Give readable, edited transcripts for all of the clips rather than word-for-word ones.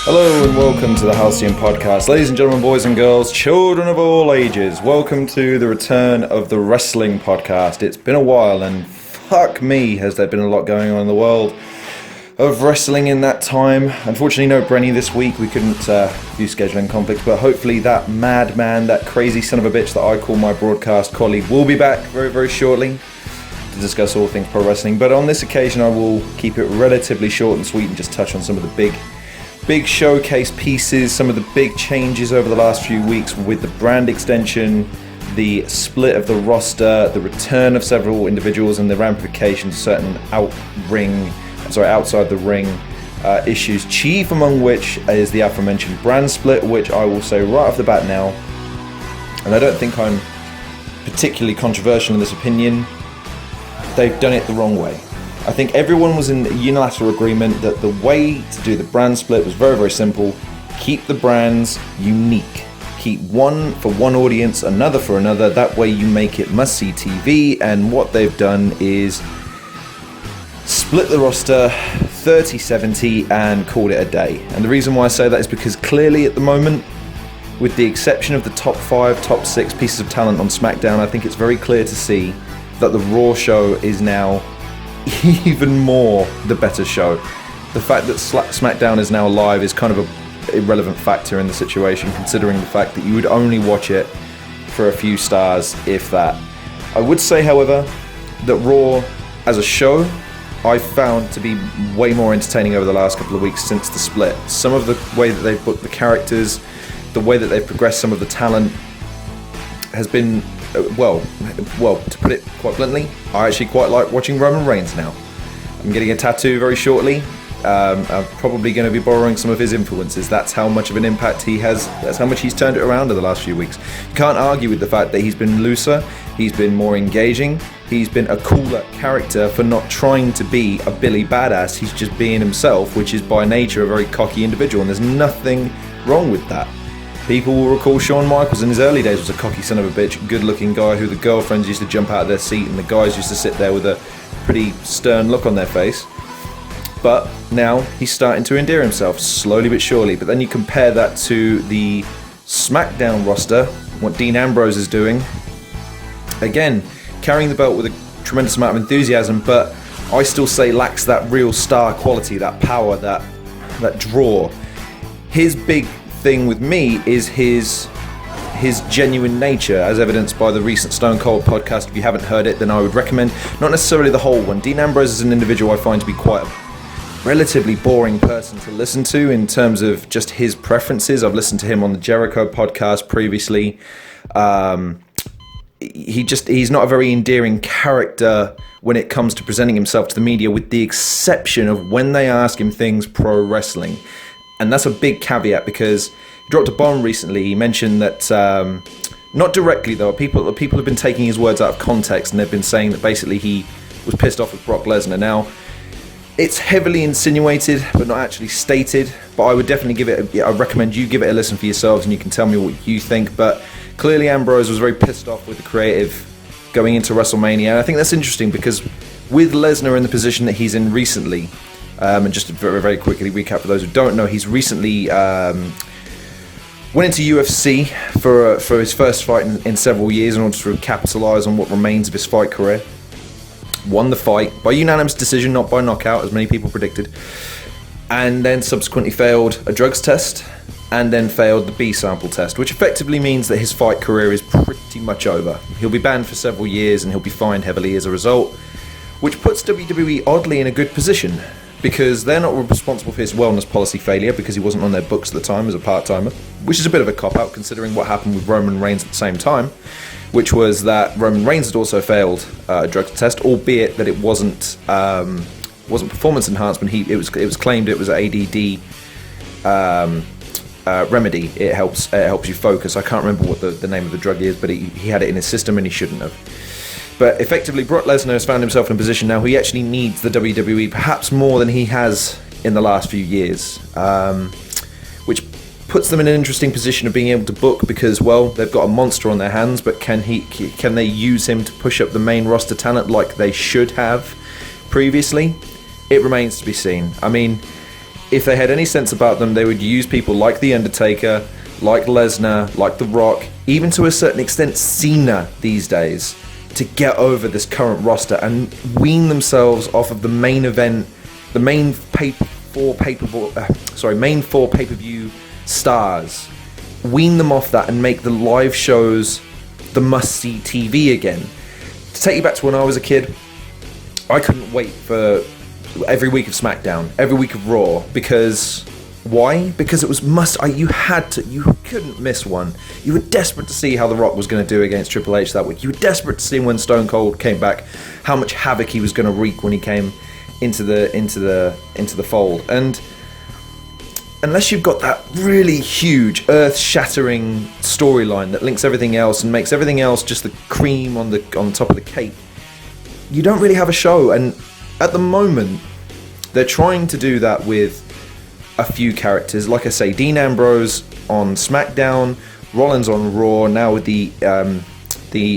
Hello and welcome to the Halcyon podcast. Ladies and gentlemen, boys and girls, children of all ages, welcome to the return of the wrestling podcast. It's been a while and fuck me, has there been a lot going on in the world of wrestling in that time. Unfortunately, no Brenny this week. We couldn't do scheduling conflicts, but hopefully that madman, that crazy son of a bitch that I call my broadcast colleague will be back very, very shortly to discuss all things pro wrestling. But on this occasion, I will keep it relatively short and sweet and just touch on some of the big showcase pieces, some of the big changes over the last few weeks with the brand extension, the split of the roster, the return of several individuals, and the ramifications of certain outside the ring issues, chief among which is the aforementioned brand split, which I will say right off the bat now, and I don't think I'm particularly controversial in this opinion, they've done it the wrong way. I think everyone was in unilateral agreement that the way to do the brand split was very, very simple. Keep the brands unique. Keep one for one audience, another for another. That way you make it must-see TV. And what they've done is split the roster 30-70 and called it a day. And the reason why I say that is because clearly at the moment, with the exception of the top 5, top 6 pieces of talent on Smackdown, I think it's very clear to see that the Raw show is now even more the better show. The fact that Smackdown is now live is kind of an irrelevant factor in the situation, considering the fact that you would only watch it for a few stars, if that. I would say, however, that Raw as a show I found to be way more entertaining over the last couple of weeks since the split. Some of the way that they've booked the characters, the way that they've progressed some of the talent has been well, to put it quite bluntly, I actually quite like watching Roman Reigns now. I'm getting a tattoo very shortly. I'm probably going to be borrowing some of his influences. That's how much of an impact he has. That's how much he's turned it around in the last few weeks. You can't argue with the fact that he's been looser, he's been more engaging, he's been a cooler character for not trying to be a Billy Badass. He's just being himself, which is by nature a very cocky individual, and there's nothing wrong with that. People will recall Shawn Michaels in his early days was a cocky son of a bitch, good-looking guy who the girlfriends used to jump out of their seat and the guys used to sit there with a pretty stern look on their face. But now he's starting to endear himself, slowly but surely. But then you compare that to the Smackdown roster, what Dean Ambrose is doing. Again, carrying the belt with a tremendous amount of enthusiasm, but I still say lacks that real star quality, that power, that draw. His big thing with me is his genuine nature, as evidenced by the recent Stone Cold podcast. If you haven't heard it, then I would recommend not necessarily the whole one. Dean Ambrose is an individual I find to be quite a relatively boring person to listen to in terms of just his preferences. I've listened to him on the Jericho podcast previously. He's not a very endearing character when it comes to presenting himself to the media, with the exception of when they ask him things pro wrestling. And that's a big caveat, because he dropped a bomb recently. He mentioned that, not directly though, people have been taking his words out of context, and they've been saying that basically he was pissed off with Brock Lesnar. Now, it's heavily insinuated, but not actually stated. But I would definitely I recommend you give it a listen for yourselves, and you can tell me what you think. But clearly Ambrose was very pissed off with the creative going into WrestleMania. And I think that's interesting, because with Lesnar in the position that he's in recently, and just to very, very quickly recap for those who don't know, he's recently went into UFC for his first fight in several years in order to capitalise on what remains of his fight career. Won the fight by unanimous decision, not by knockout, as many people predicted, and then subsequently failed a drugs test, and then failed the B sample test, which effectively means that his fight career is pretty much over. He'll be banned for several years, and he'll be fined heavily as a result, which puts WWE oddly in a good position, because they're not responsible for his wellness policy failure, because he wasn't on their books at the time as a part-timer, which is a bit of a cop-out considering what happened with Roman Reigns at the same time, which was that Roman Reigns had also failed a drug test, albeit that it wasn't performance enhancement. It was claimed it was an ADD remedy. It helps you focus. I can't remember what the name of the drug is, but he had it in his system and he shouldn't have. But effectively, Brock Lesnar has found himself in a position now he actually needs the WWE perhaps more than he has in the last few years, which puts them in an interesting position of being able to book, because, well, they've got a monster on their hands, but can they use him to push up the main roster talent like they should have previously? It remains to be seen. I mean, if they had any sense about them, they would use people like The Undertaker, like Lesnar, like The Rock, even to a certain extent Cena these days, to get over this current roster and wean themselves off of the main event, the main four pay-per-view stars. Wean them off that and make the live shows the must-see TV again. To take you back to when I was a kid, I couldn't wait for every week of SmackDown, every week of Raw, because why? Because it was you couldn't miss one. You were desperate to see how The Rock was going to do against Triple H that week. You were desperate to see when Stone Cold came back, how much havoc he was going to wreak when he came into the fold. And unless you've got that really huge, earth-shattering storyline that links everything else and makes everything else just the cream on top of the cake, you don't really have a show. And at the moment, they're trying to do that with a few characters. Like I say, Dean Ambrose on SmackDown, Rollins on Raw, now with the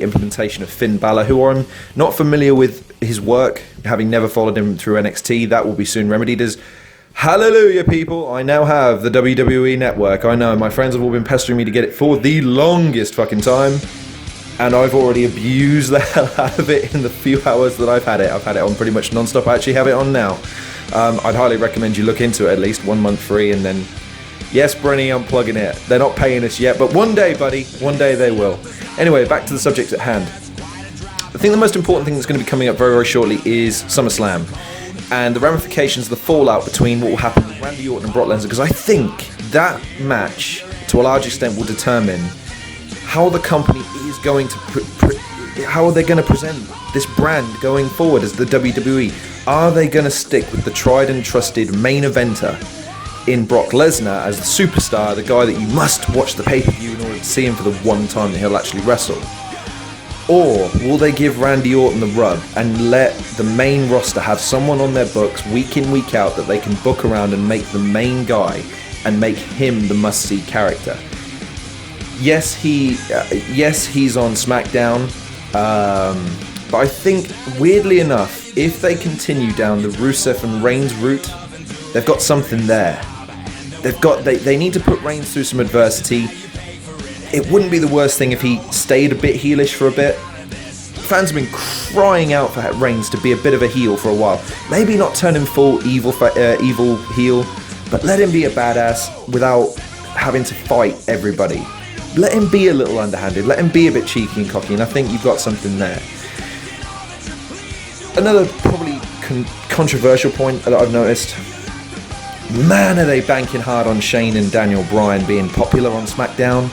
implementation of Finn Balor, who I'm not familiar with his work, having never followed him through NXT. That will be soon remedied. As hallelujah, people, I now have the WWE Network. I know, my friends have all been pestering me to get it for the longest fucking time, and I've already abused the hell out of it in the few hours that I've had it. I've had it on pretty much non-stop. I actually have it on now. I'd highly recommend you look into it, at least 1 month free, and then, yes, Brenny, I'm plugging it. They're not paying us yet, but one day, buddy, one day they will. Anyway, back to the subject at hand. I think the most important thing that's going to be coming up very, very shortly is SummerSlam, and the ramifications, the fallout between what will happen with Randy Orton and Brock Lesnar, because I think that match, to a large extent, will determine how the company is going to how are they going to present this brand going forward as the WWE. Are they going to stick with the tried and trusted main eventer in Brock Lesnar as the superstar, the guy that you must watch the pay-per-view in order to see him for the one time that he'll actually wrestle? Or will they give Randy Orton the rub and let the main roster have someone on their books week in, week out that they can book around and make the main guy and make him the must-see character? Yes, he's on SmackDown, but I think, weirdly enough, if they continue down the Rusev and Reigns route, they've got something there. They need to put Reigns through some adversity. It wouldn't be the worst thing if he stayed a bit heelish for a bit. Fans have been crying out for Reigns to be a bit of a heel for a while. Maybe not turn him full evil heel, but let him be a badass without having to fight everybody. Let him be a little underhanded. Let him be a bit cheeky and cocky, and I think you've got something there. Another probably controversial point that I've noticed. Man, are they banking hard on Shane and Daniel Bryan being popular on SmackDown.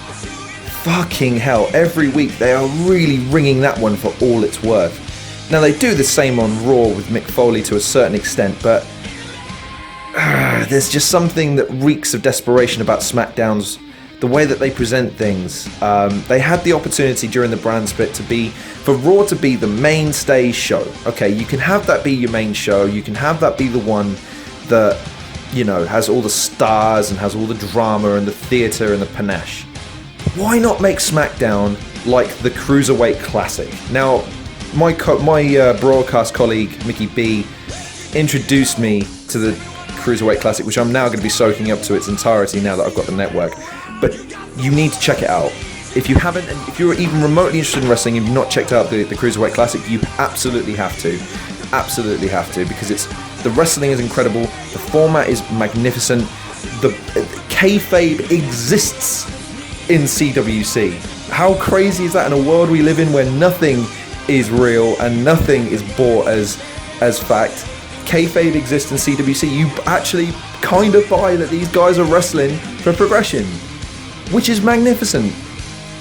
Fucking hell, every week they are really ringing that one for all it's worth. Now they do the same on Raw with Mick Foley to a certain extent, but there's just something that reeks of desperation about SmackDown's the way that they present things. They had the opportunity during the brand split for Raw to be the mainstay show. Okay, you can have that be your main show. You can have that be the one that, you know, has all the stars and has all the drama and the theatre and the panache. Why not make SmackDown like the Cruiserweight Classic? Now, my broadcast colleague, Mickey B, introduced me to the Cruiserweight Classic, which I'm now going to be soaking up to its entirety now that I've got the network. But you need to check it out. If you haven't, and if you're even remotely interested in wrestling and you've not checked out the Cruiserweight Classic, you absolutely have to. Absolutely have to, because the wrestling is incredible, the format is magnificent, the kayfabe exists in CWC. How crazy is that in a world we live in where nothing is real and nothing is bought as fact? Kayfabe exists in CWC. You actually kind of buy that these guys are wrestling for progression, which is magnificent.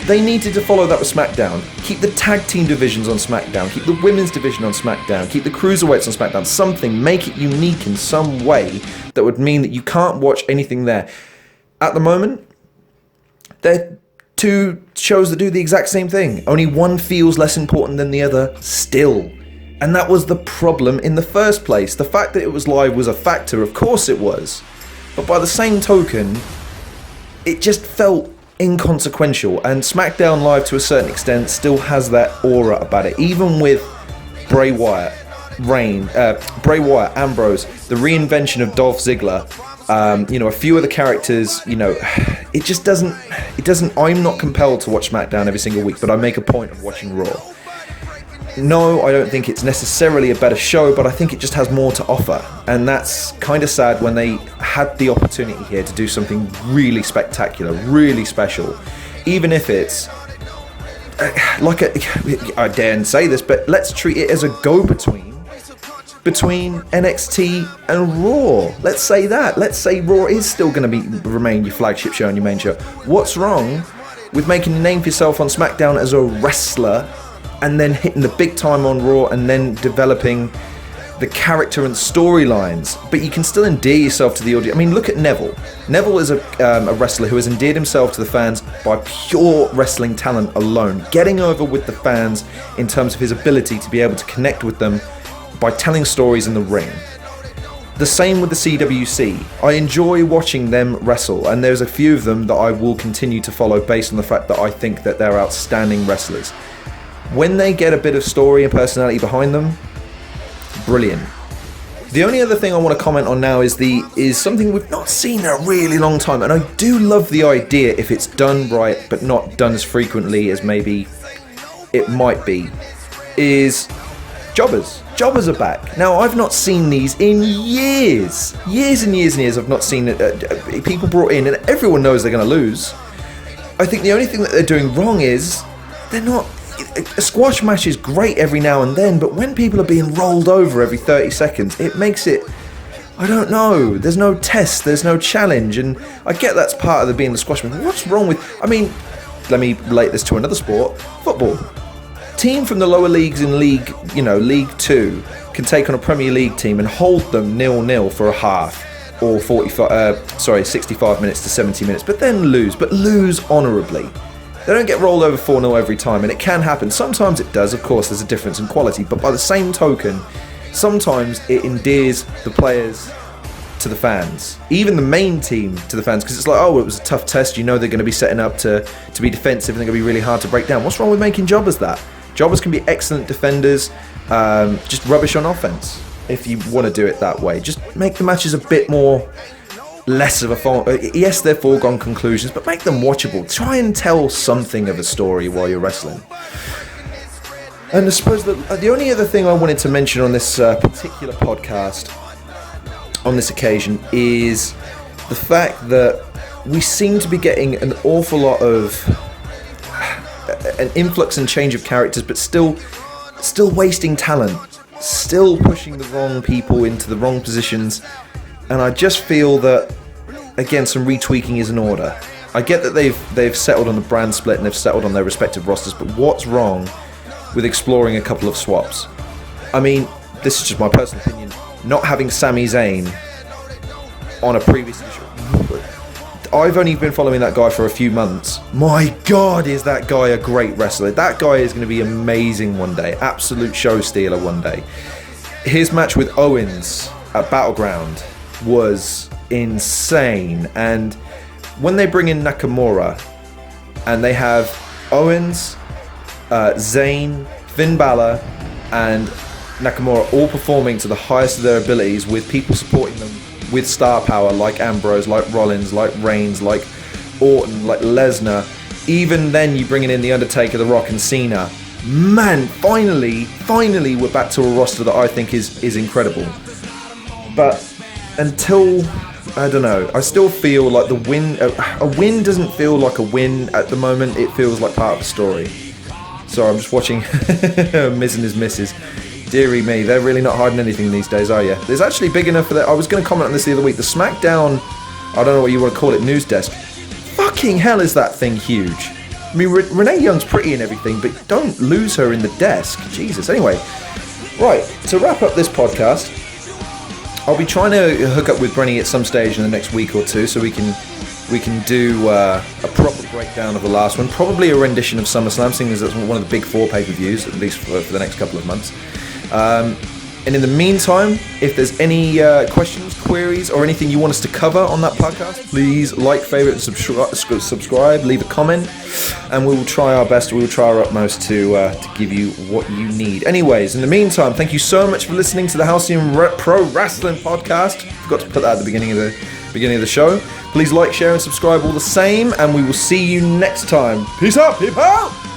They needed to follow that with SmackDown. Keep the tag team divisions on SmackDown. Keep the women's division on SmackDown. Keep the cruiserweights on SmackDown. Something. Make it unique in some way that would mean that you can't watch anything there. At the moment, they're two shows that do the exact same thing. Only one feels less important than the other still. And that was the problem in the first place. The fact that it was live was a factor, of course it was. But by the same token, it just felt inconsequential, and SmackDown Live to a certain extent still has that aura about it, even with Bray Wyatt. Bray Wyatt, Ambrose, the reinvention of Dolph Ziggler, a few of the characters, it just doesn't, I'm not compelled to watch SmackDown every single week, but I make a point of watching Raw. No, I don't think it's necessarily a better show, but I think it just has more to offer. And that's kind of sad when they had the opportunity here to do something really spectacular, really special. Even if it's, I daren't say this, but let's treat it as a go-between between NXT and Raw. Let's say that. Let's say Raw is still going to remain your flagship show and your main show. What's wrong with making a name for yourself on SmackDown as a wrestler and then hitting the big time on Raw and then developing the character and storylines, but you can still endear yourself to the audience? I mean, look at Neville. Neville is a wrestler who has endeared himself to the fans by pure wrestling talent alone, getting over with the fans in terms of his ability to be able to connect with them by telling stories in the ring. The same with the CWC. I enjoy watching them wrestle, and there's a few of them that I will continue to follow based on the fact that I think that they're outstanding wrestlers. When they get a bit of story and personality behind them, brilliant. The only other thing I want to comment on now is something we've not seen in a really long time, and I do love the idea if it's done right but not done as frequently as maybe it might be, is jobbers. Jobbers are back. Now, I've not seen these in years and years and years. I've not seen people brought in, and everyone knows they're going to lose. I think the only thing that they're doing wrong is they're not. A squash match is great every now and then, but when people are being rolled over every 30 seconds, it makes it, I don't know, there's no test, there's no challenge, and I get that's part of the being the squash match. What's wrong with, let me relate this to another sport, football. Team from the lower leagues in League 2 can take on a Premier League team and hold them 0-0 for a half, or 65 minutes to 70 minutes, but then lose honourably. They don't get rolled over 4-0 every time, and it can happen. Sometimes it does, of course, there's a difference in quality, but by the same token, sometimes it endears the players to the fans, even the main team to the fans, because it's like, oh, it was a tough test, they're going to be setting up to be defensive and they're going to be really hard to break down. What's wrong with making jobbers that? Jobbers can be excellent defenders, just rubbish on offense, if you want to do it that way. Just make the matches a bit more... less of a yes, they're foregone conclusions, but make them watchable. Try and tell something of a story while you're wrestling. And I suppose the only other thing I wanted to mention on this particular podcast on this occasion is the fact that we seem to be getting an awful lot of an influx and change of characters, but still wasting talent, still pushing the wrong people into the wrong positions. And I just feel that, again, some retweaking is in order. I get that they've settled on the brand split and they've settled on their respective rosters, but what's wrong with exploring a couple of swaps? I mean, this is just my personal opinion. Not having Sami Zayn on a previous edition. I've only been following that guy for a few months. My God, is that guy a great wrestler? That guy is going to be amazing one day. Absolute show stealer one day. His match with Owens at Battleground was insane, and when they bring in Nakamura and they have Owens, Zayn, Finn Balor and Nakamura all performing to the highest of their abilities, with people supporting them with star power like Ambrose, like Rollins, like Reigns, like Orton, like Lesnar, even then you bringing in The Undertaker, The Rock and Cena, man, finally we're back to a roster that I think is incredible. But until, I don't know, I still feel like the win, a win doesn't feel like a win at the moment, it feels like part of the story. Sorry, I'm just watching Miz and his missus. Deary me, they're really not hiding anything these days, are you? There's actually big enough for that. I was going to comment on this the other week. The Smackdown, I don't know what you want to call it, news desk. Fucking hell is that thing huge. I mean, Renee Young's pretty and everything, but don't lose her in the desk. Jesus. Anyway, right, to wrap up this podcast, I'll be trying to hook up with Brenny at some stage in the next week or two, so we can do a proper breakdown of the last one. Probably a rendition of SummerSlam, seeing as that's one of the big four pay-per-views, at least for the next couple of months. And in the meantime, if there's any questions, queries, or anything you want us to cover on that podcast, please like, favorite, and subscribe, leave a comment, and we will try our best, we will try our utmost to give you what you need. Anyways, in the meantime, thank you so much for listening to the Halcyon Pro Wrestling Podcast. Forgot to put that at the beginning of the show. Please like, share, and subscribe all the same, and we will see you next time. Peace out, people!